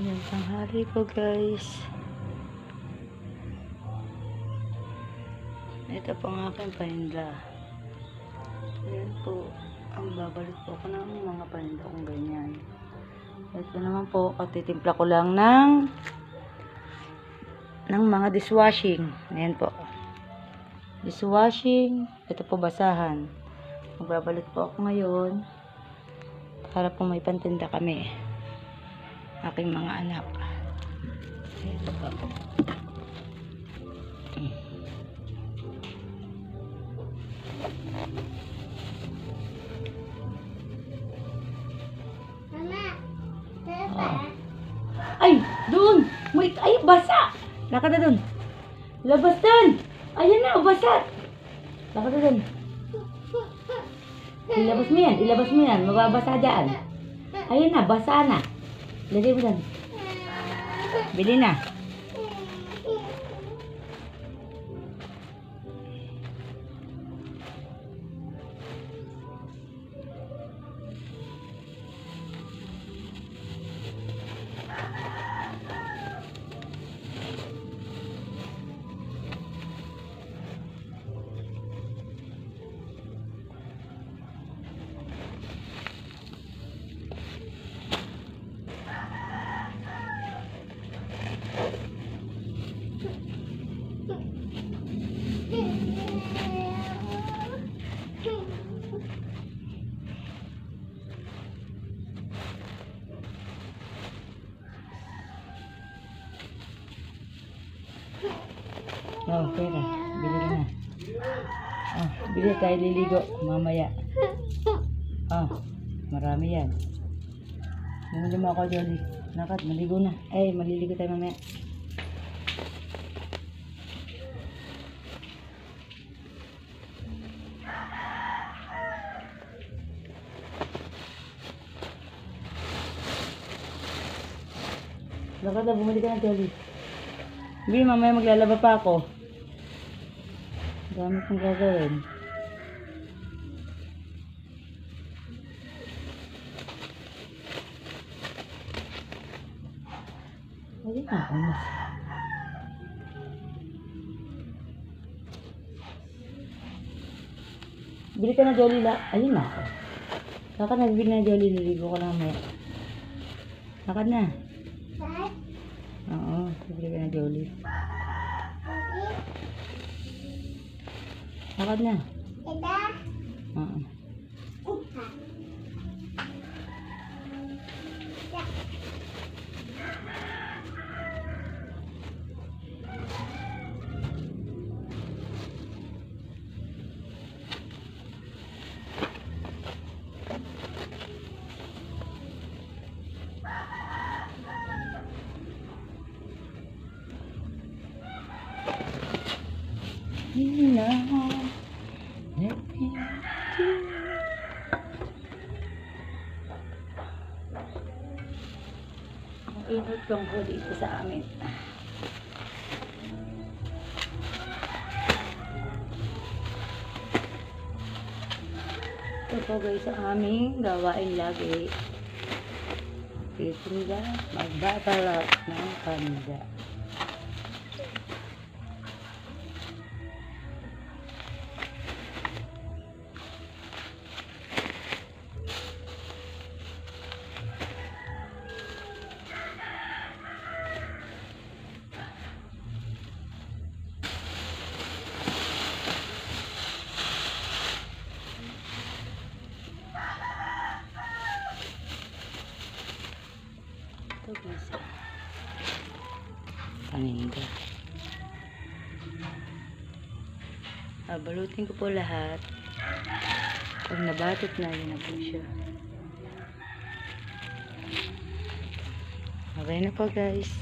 Ayan, tanghali po guys. Ito po ang aking paninda. Ayan po. Ang babalik po ako ng mga paninda kong ganyan. Ito naman po, katitimpla ko lang ng mga dishwashing. Ayan po. Dishwashing. Ito po basahan. Magbabalik po ako ngayon para po may pantinda kami. Aking mga anak. Ito po. Oh. Ay, doon! Wait, ay, basa! Lakad na doon. Labas doon! Ayan na, basa! Lakad na doon. Ilabas mo yan, ilabas mo yan. Mababasa dyan. Ayan na, basa na. Lagay mo doon. Bili na. Oh, pera. Bili ka na. Oh, bili tayo liligo. Mamaya. Oh, marami yan. Lima ako, Jolly. Nakat, maligo na. Ay, maliligo tayo mamaya. Nakat na, bumili ka na, Jolly. Hindi, mamaya maglalaba pa ako. Dami kong gagawin. Ayun na ako mas. Bili ka na, Jolly, la. Ayun na ako. Lakad na, bili na, Jolly. Liligo ko lang mamaya. Lakad na. Oo, bili ka na, Jolly. Lakad na. Oo. Ang init lang po dito sa amin. Ito po guys ang aming gawain lagi. Titinda, magbabalak ng kanda. Ito guys, paninda. Balutin ko po lahat. Pag nabatot na, yun na po siya. Okay na po guys.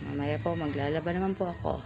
Mamaya po maglalaba naman po ako.